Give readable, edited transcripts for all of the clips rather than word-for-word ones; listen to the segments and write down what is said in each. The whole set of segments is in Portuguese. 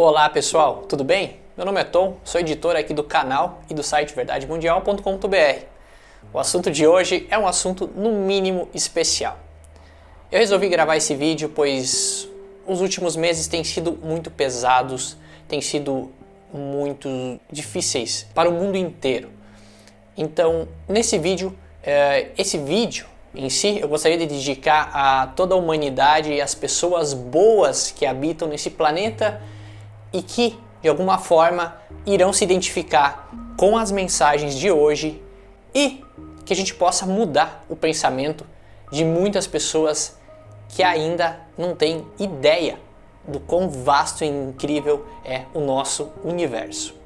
Olá pessoal, tudo bem? Meu nome é Tom, sou editor aqui do canal e do site verdademundial.com.br. O assunto de hoje é um assunto no mínimo especial. Eu resolvi gravar esse vídeo pois os últimos meses têm sido muito pesados, têm sido muito difíceis para o mundo inteiro. Então, nesse vídeo, esse vídeo em si, eu gostaria de dedicar a toda a humanidade e as pessoas boas que habitam nesse planeta e que, de alguma forma, irão se identificar com as mensagens de hoje e que a gente possa mudar o pensamento de muitas pessoas que ainda não têm ideia do quão vasto e incrível é o nosso universo.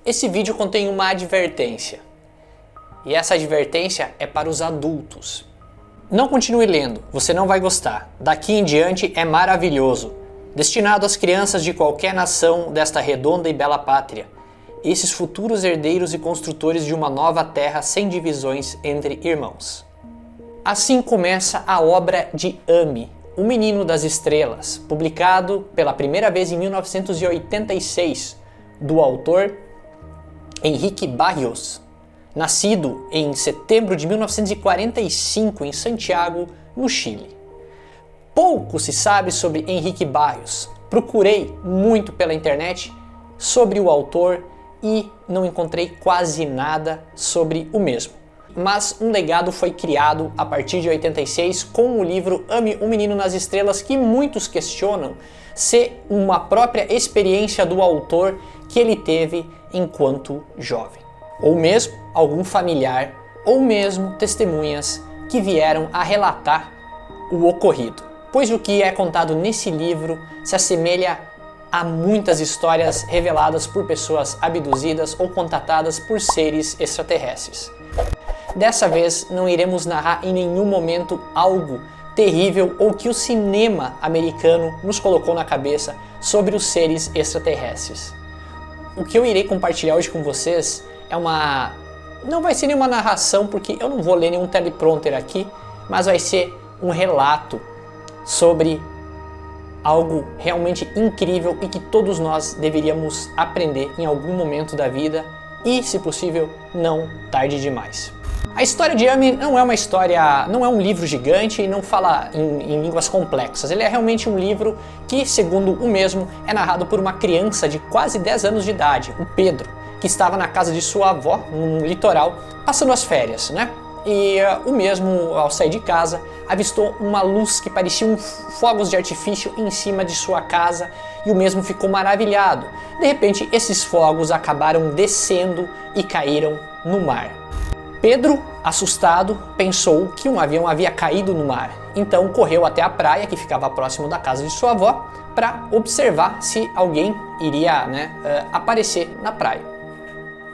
Esse vídeo contém uma advertência, e essa advertência é para os adultos. Não continue lendo, você não vai gostar. Daqui em diante é maravilhoso, destinado às crianças de qualquer nação desta redonda e bela pátria, esses futuros herdeiros e construtores de uma nova terra sem divisões entre irmãos. Assim começa a obra de Amy, O Menino das Estrelas, publicado pela primeira vez em 1986, do autor Enrique Barrios, nascido em setembro de 1945 em Santiago, no Chile. Pouco se sabe sobre Enrique Barrios. Procurei muito pela internet sobre o autor e não encontrei quase nada sobre o mesmo. Mas um legado foi criado a partir de 86 com o livro Amy, O Menino nas Estrelas, que muitos questionam ser uma própria experiência do autor que ele teve enquanto jovem, ou mesmo algum familiar, ou mesmo testemunhas que vieram a relatar o ocorrido, pois o que é contado nesse livro se assemelha a muitas histórias reveladas por pessoas abduzidas ou contatadas por seres extraterrestres. Dessa vez não iremos narrar em nenhum momento algo terrível ou que o cinema americano nos colocou na cabeça sobre os seres extraterrestres. O que eu irei compartilhar hoje com vocês é não vai ser nenhuma narração, porque eu não vou ler nenhum teleprompter aqui, mas vai ser um relato sobre algo realmente incrível e que todos nós deveríamos aprender em algum momento da vida e, se possível, não tarde demais. A história de Amy não é um livro gigante e não fala em línguas complexas. Ele é realmente um livro que, segundo o mesmo, é narrado por uma criança de quase 10 anos de idade, o Pedro, que estava na casa de sua avó, no litoral, passando as férias, né? E o mesmo, ao sair de casa, avistou uma luz que parecia fogos de artifício em cima de sua casa e o mesmo ficou maravilhado. De repente, esses fogos acabaram descendo e caíram no mar. Pedro, assustado, pensou que um avião havia caído no mar, então correu até a praia que ficava próximo da casa de sua avó para observar se alguém iria aparecer na praia.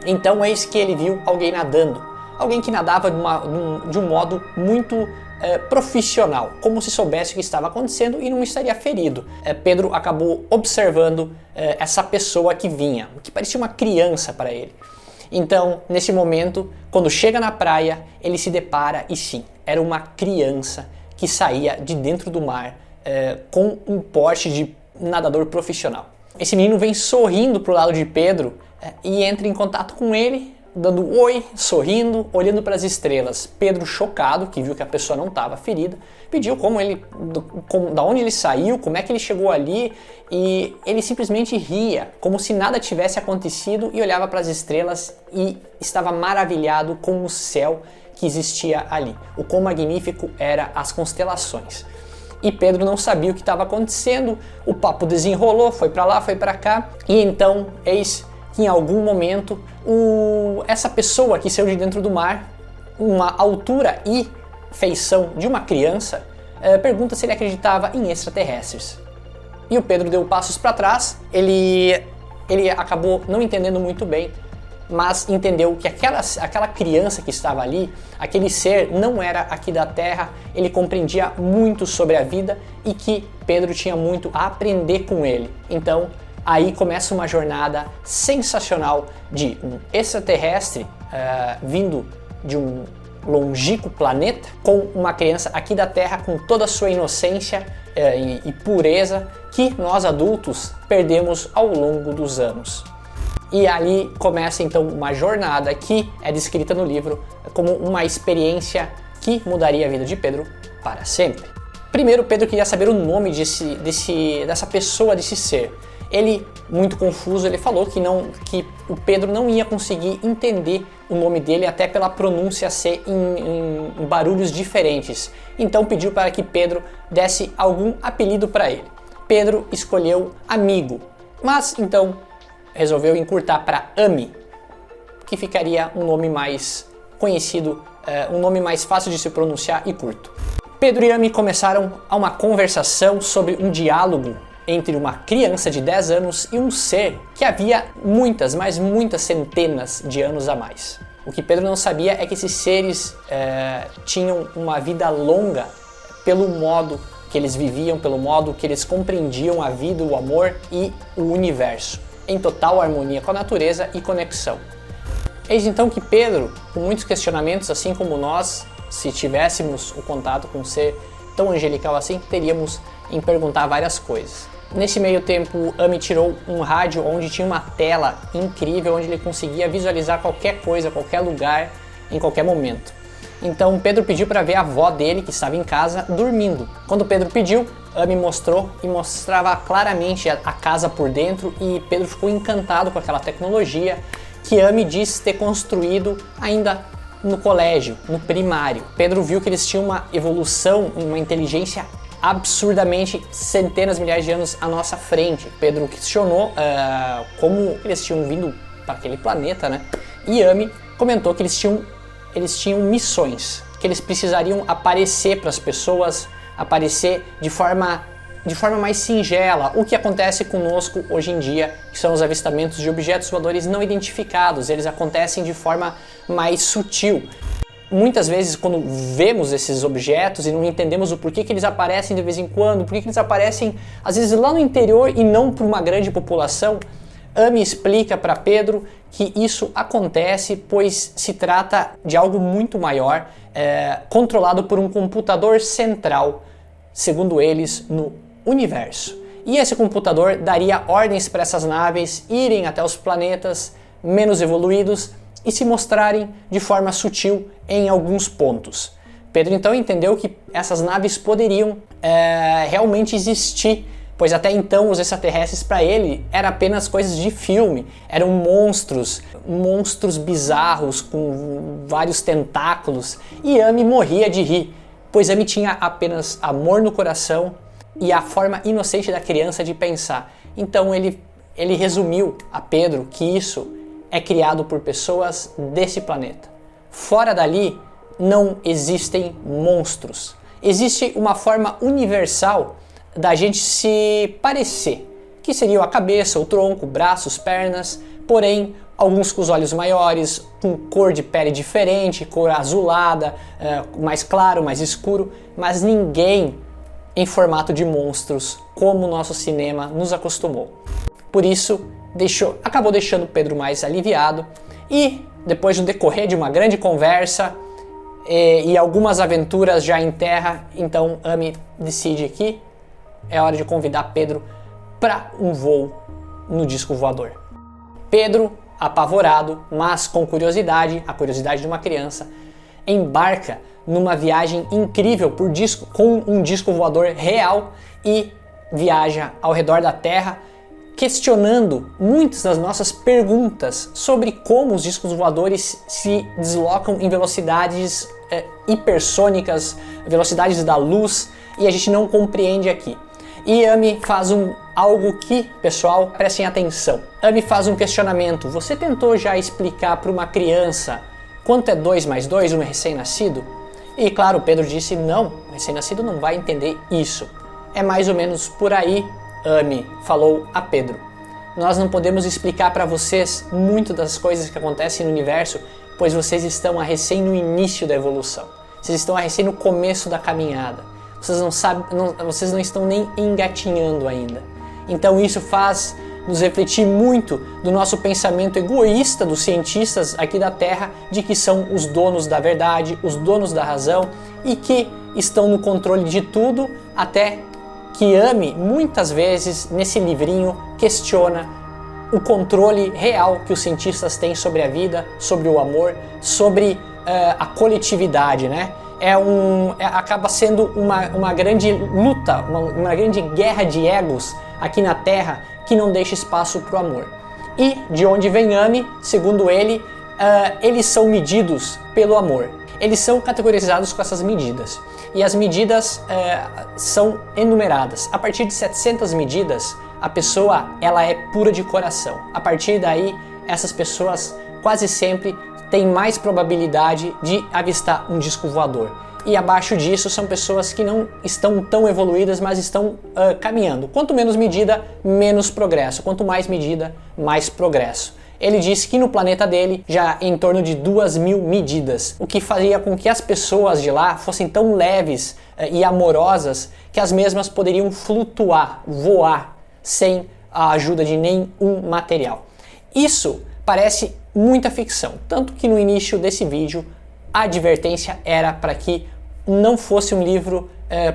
Então eis que ele viu alguém nadando, alguém que nadava de um modo muito profissional, como se soubesse o que estava acontecendo e não estaria ferido. Pedro acabou observando essa pessoa que vinha, que parecia uma criança para ele. Então, nesse momento, quando chega na praia, ele se depara e sim, era uma criança que saía de dentro do mar com um porte de nadador profissional. Esse menino vem sorrindo para o lado de Pedro e entra em contato com ele, dando oi, sorrindo, olhando para as estrelas. Pedro, chocado, que viu que a pessoa não estava ferida, pediu da onde ele saiu, como é que ele chegou ali, e ele simplesmente ria, como se nada tivesse acontecido, e olhava para as estrelas e estava maravilhado com o céu que existia ali, o quão magnífico eram as constelações. E Pedro não sabia o que estava acontecendo, o papo desenrolou, foi para lá, foi para cá, e então eis que em algum momento essa pessoa que saiu de dentro do mar, uma altura e feição de uma criança, pergunta se ele acreditava em extraterrestres. E o Pedro deu passos para trás, ele acabou não entendendo muito bem, mas entendeu que aquela criança que estava ali, aquele ser não era aqui da Terra, ele compreendia muito sobre a vida e que Pedro tinha muito a aprender com ele. Então Aí começa uma jornada sensacional de um extraterrestre vindo de um longínquo planeta com uma criança aqui da Terra com toda a sua inocência e pureza que nós adultos perdemos ao longo dos anos. E ali começa então uma jornada que é descrita no livro como uma experiência que mudaria a vida de Pedro para sempre. Primeiro, Pedro queria saber o nome dessa pessoa, desse ser. Ele, muito confuso, ele falou que o Pedro não ia conseguir entender o nome dele até pela pronúncia ser em barulhos diferentes. Então pediu para que Pedro desse algum apelido para ele. Pedro escolheu amigo, mas então resolveu encurtar para Ami, que ficaria um nome mais conhecido, um nome mais fácil de se pronunciar e curto. Pedro e Ami começaram uma conversação sobre um diálogo entre uma criança de 10 anos e um ser que havia muitas, mas muitas centenas de anos a mais. O que Pedro não sabia é que esses seres tinham uma vida longa pelo modo que eles viviam, pelo modo que eles compreendiam a vida, o amor e o universo, em total harmonia com a natureza e conexão. Eis então que Pedro, com muitos questionamentos, assim como nós, se tivéssemos o contato com um ser tão angelical assim, teríamos em perguntar várias coisas. Nesse meio tempo, Ami tirou um rádio onde tinha uma tela incrível, onde ele conseguia visualizar qualquer coisa, qualquer lugar, em qualquer momento. Então Pedro pediu para ver a avó dele, que estava em casa, dormindo. Quando Pedro pediu, Ami mostrou e mostrava claramente a casa por dentro, e Pedro ficou encantado com aquela tecnologia que Ami diz ter construído ainda no colégio, no primário. Pedro viu que eles tinham uma evolução, uma inteligência absurdamente centenas, milhares de anos à nossa frente. Pedro questionou como eles tinham vindo para aquele planeta, né? E Ami comentou que eles tinham missões, que eles precisariam aparecer para as pessoas, aparecer de forma mais singela, o que acontece conosco hoje em dia, que são os avistamentos de objetos voadores não identificados. Eles acontecem de forma mais sutil. Muitas vezes, quando vemos esses objetos e não entendemos o porquê que eles aparecem de vez em quando, porquê que eles aparecem às vezes lá no interior e não para uma grande população, Ami explica para Pedro que isso acontece pois se trata de algo muito maior, controlado por um computador central, segundo eles, no universo. E esse computador daria ordens para essas naves irem até os planetas menos evoluídos e se mostrarem de forma sutil em alguns pontos. Pedro então entendeu que essas naves poderiam realmente existir, pois até então os extraterrestres para ele eram apenas coisas de filme, eram monstros bizarros com vários tentáculos, e Ami morria de rir, pois Ami tinha apenas amor no coração e a forma inocente da criança de pensar. Então ele resumiu a Pedro que isso é criado por pessoas desse planeta. Fora dali não existem monstros. Existe uma forma universal da gente se parecer, que seria a cabeça, o tronco, braços, pernas, porém alguns com os olhos maiores, com cor de pele diferente, cor azulada, mais claro, mais escuro, mas ninguém em formato de monstros, como o nosso cinema nos acostumou. Por isso, acabou deixando Pedro mais aliviado, e depois do decorrer de uma grande conversa e algumas aventuras já em terra, então Ami decide que é hora de convidar Pedro para um voo no disco voador. Pedro, apavorado, mas com curiosidade, a curiosidade de uma criança, embarca numa viagem incrível com um disco voador real e viaja ao redor da Terra, questionando muitas das nossas perguntas sobre como os discos voadores se deslocam em velocidades hipersônicas, velocidades da luz, e a gente não compreende aqui. E Ami faz algo que, pessoal, prestem atenção. Ami faz um questionamento. Você tentou já explicar para uma criança quanto é 2 mais 2, um recém-nascido? E claro, Pedro disse não, o recém-nascido não vai entender isso. É mais ou menos por aí, Ami falou a Pedro. Nós não podemos explicar para vocês muitas das coisas que acontecem no universo, pois vocês estão recém no início da evolução. Vocês estão recém no começo da caminhada. Vocês não estão nem engatinhando ainda. Então isso faz nos refletir muito do nosso pensamento egoísta dos cientistas aqui da Terra, de que são os donos da verdade, os donos da razão e que estão no controle de tudo, até que Ame, muitas vezes, nesse livrinho, questiona o controle real que os cientistas têm sobre a vida, sobre o amor, sobre a coletividade, né? Acaba sendo uma grande luta, uma grande guerra de egos aqui na Terra que não deixa espaço para o amor. E de onde vem Ame, segundo ele, eles são medidos pelo amor. Eles são categorizados com essas medidas. E as medidas são enumeradas. A partir de 700 medidas, a pessoa ela é pura de coração. A partir daí, essas pessoas quase sempre têm mais probabilidade de avistar um disco voador. E abaixo disso são pessoas que não estão tão evoluídas, mas estão caminhando. Quanto menos medida, menos progresso. Quanto mais medida, mais progresso. Ele disse que no planeta dele já em torno de 2.000 medidas, o que faria com que as pessoas de lá fossem tão leves e amorosas que as mesmas poderiam flutuar, voar, sem a ajuda de nenhum material. Isso parece muita ficção, tanto que no início desse vídeo a advertência era para que não fosse um livro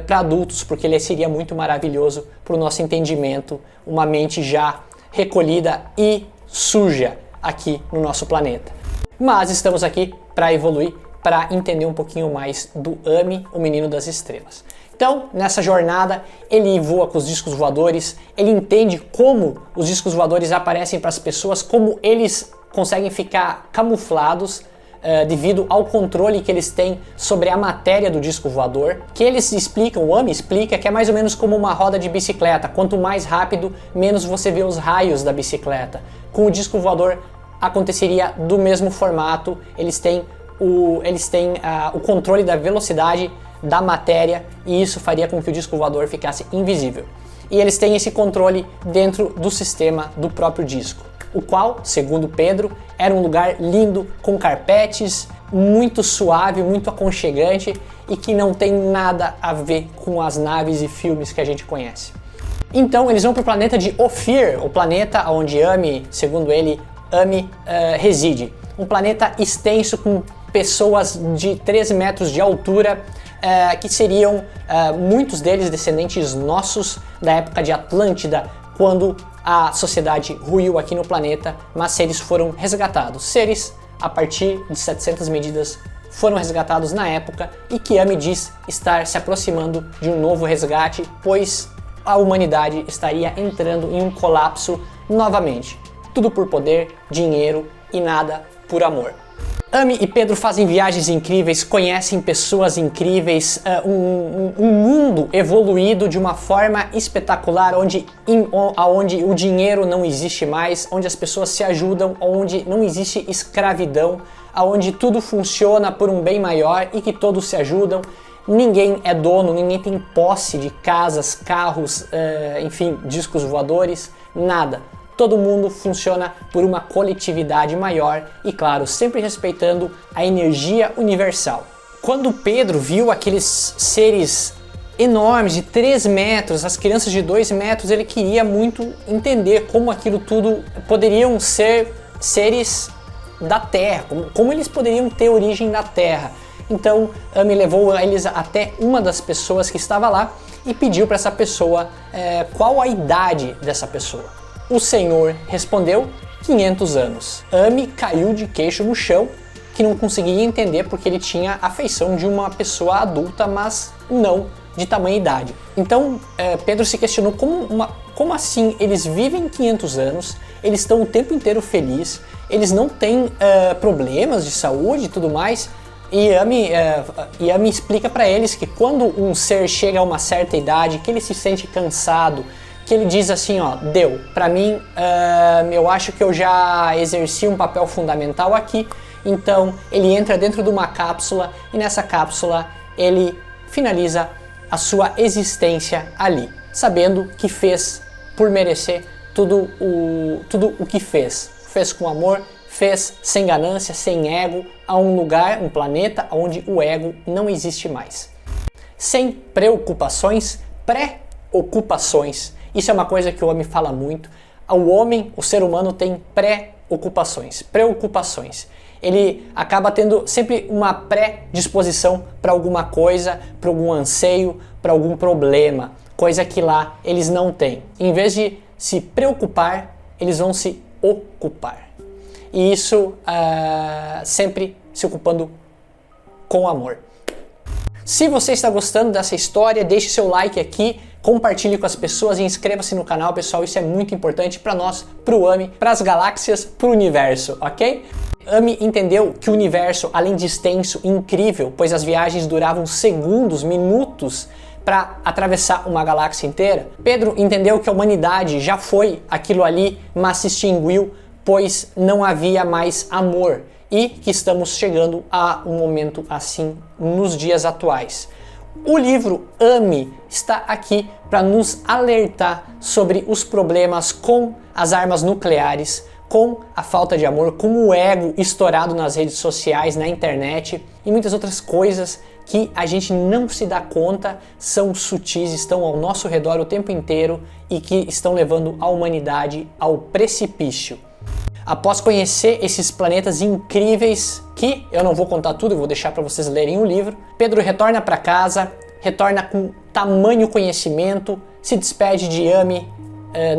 para adultos, porque ele seria muito maravilhoso para o nosso entendimento, uma mente já recolhida e suja aqui no nosso planeta. Mas estamos aqui para evoluir, para entender um pouquinho mais do Ame, o Menino das Estrelas. Então, nessa jornada, ele voa com os discos voadores, ele entende como os discos voadores aparecem para as pessoas, como eles conseguem ficar camuflados devido ao controle que eles têm sobre a matéria do disco voador, que eles explicam, o Ame explica que é mais ou menos como uma roda de bicicleta. Quanto mais rápido, menos você vê os raios da bicicleta. Com o disco voador aconteceria do mesmo formato, eles têm o controle da velocidade da matéria e isso faria com que o disco voador ficasse invisível. E eles têm esse controle dentro do sistema do próprio disco, o qual, segundo Pedro, era um lugar lindo, com carpetes, muito suave, muito aconchegante e que não tem nada a ver com as naves e filmes que a gente conhece. Então eles vão para o planeta de Ophir, o planeta onde Ame, segundo ele, Ame reside. Um planeta extenso com pessoas de 3 metros de altura, que seriam muitos deles descendentes nossos da época de Atlântida, quando a sociedade ruiu aqui no planeta, mas seres foram resgatados. Seres, a partir de 700 medidas, foram resgatados na época e que Ame diz estar se aproximando de um novo resgate, pois a humanidade estaria entrando em um colapso novamente. Tudo por poder, dinheiro e nada por amor. Ame e Pedro fazem viagens incríveis, conhecem pessoas incríveis, um mundo evoluído de uma forma espetacular, onde o dinheiro não existe mais, onde as pessoas se ajudam, onde não existe escravidão, onde tudo funciona por um bem maior e que todos se ajudam. Ninguém é dono, ninguém tem posse de casas, carros, enfim, discos voadores, nada. Todo mundo funciona por uma coletividade maior e, claro, sempre respeitando a energia universal. Quando Pedro viu aqueles seres enormes de 3 metros, as crianças de 2 metros, ele queria muito entender como aquilo tudo poderiam ser seres da Terra, como eles poderiam ter origem da Terra. Então, Ame levou eles até uma das pessoas que estava lá e pediu para essa pessoa qual a idade dessa pessoa. O Senhor respondeu 500 anos. Ame caiu de queixo no chão, que não conseguia entender porque ele tinha a feição de uma pessoa adulta, mas não de tamanha idade. Então Pedro se questionou como assim eles vivem 500 anos, eles estão o tempo inteiro felizes, eles não têm problemas de saúde e tudo mais. E Ame explica para eles que quando um ser chega a uma certa idade, que ele se sente cansado, que ele diz assim, ó, deu, pra mim, eu acho que eu já exerci um papel fundamental aqui, então ele entra dentro de uma cápsula e nessa cápsula ele finaliza a sua existência ali, sabendo que fez por merecer tudo o que fez. Fez com amor, fez sem ganância, sem ego, a um lugar, um planeta onde o ego não existe mais. Sem preocupações, pré-ocupações. Isso é uma coisa que o Ame fala muito. o homem, o ser humano, tem preocupações. Ele acaba tendo sempre uma predisposição para alguma coisa, para algum anseio, para algum problema, coisa que lá eles não têm. Em vez de se preocupar, eles vão se ocupar. E isso sempre se ocupando com amor. Se você está gostando dessa história, deixe seu like aqui, compartilhe com as pessoas e inscreva-se no canal, pessoal. Isso é muito importante para nós, para o AMI, para as galáxias, para o universo, ok? AMI entendeu que o universo, além de extenso e incrível, pois as viagens duravam segundos, minutos, para atravessar uma galáxia inteira, Pedro entendeu que a humanidade já foi aquilo ali, mas se extinguiu, pois não havia mais amor, e que estamos chegando a um momento assim nos dias atuais. O livro AMI está aqui para nos alertar sobre os problemas com as armas nucleares, com a falta de amor, com o ego estourado nas redes sociais, na internet e muitas outras coisas que a gente não se dá conta, são sutis, estão ao nosso redor o tempo inteiro e que estão levando a humanidade ao precipício. Após conhecer esses planetas incríveis, que eu não vou contar tudo, eu vou deixar para vocês lerem o livro, Pedro retorna para casa, retorna com tamanho conhecimento, se despede de AMI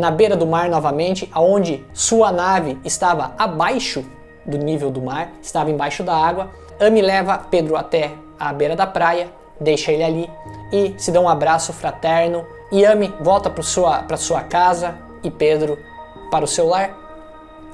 na beira do mar novamente, aonde sua nave estava abaixo do nível do mar, estava embaixo da água. AMI leva Pedro até a beira da praia, deixa ele ali e se dá um abraço fraterno. E AMI volta para sua casa e Pedro para o seu lar,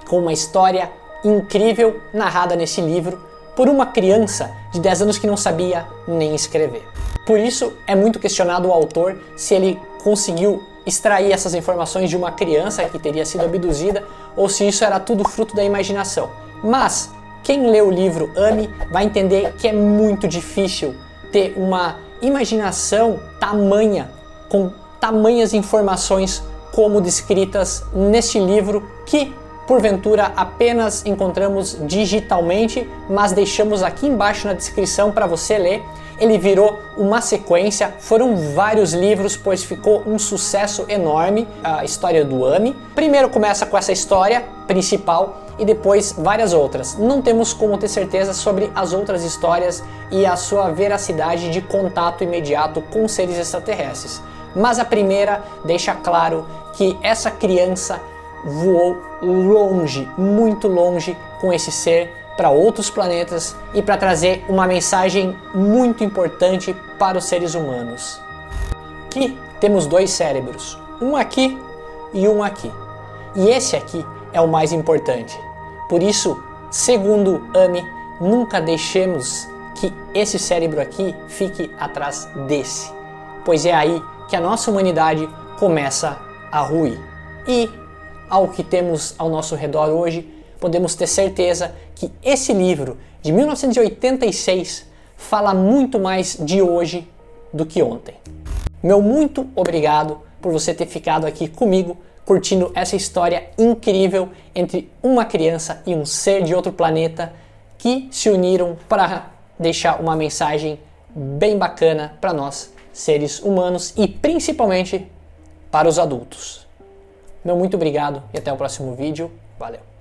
com uma história incrível narrada nesse livro por uma criança de 10 anos que não sabia nem escrever. Por isso é muito questionado o autor se ele conseguiu extrair essas informações de uma criança que teria sido abduzida ou se isso era tudo fruto da imaginação. Mas quem lê o livro AMI vai entender que é muito difícil ter uma imaginação tamanha, com tamanhas informações como descritas neste livro, que porventura apenas encontramos digitalmente, mas deixamos aqui embaixo na descrição para você ler. Ele virou uma sequência, foram vários livros, pois ficou um sucesso enorme a história do AMI. Primeiro começa com essa história principal e depois várias outras. Não temos como ter certeza sobre as outras histórias e a sua veracidade de contato imediato com seres extraterrestres. Mas a primeira deixa claro que essa criança voou longe, muito longe com esse ser para outros planetas e para trazer uma mensagem muito importante para os seres humanos. Que temos 2 cérebros, um aqui e um aqui. E esse aqui é o mais importante. Por isso, segundo AMI, nunca deixemos que esse cérebro aqui fique atrás desse, pois é aí que a nossa humanidade começa a ruir. E ao que temos ao nosso redor hoje, podemos ter certeza que esse livro de 1986 fala muito mais de hoje do que ontem. Meu muito obrigado por você ter ficado aqui comigo, curtindo essa história incrível entre uma criança e um ser de outro planeta que se uniram para deixar uma mensagem bem bacana para nós, seres humanos, e principalmente para os adultos. Meu muito obrigado e até o próximo vídeo. Valeu!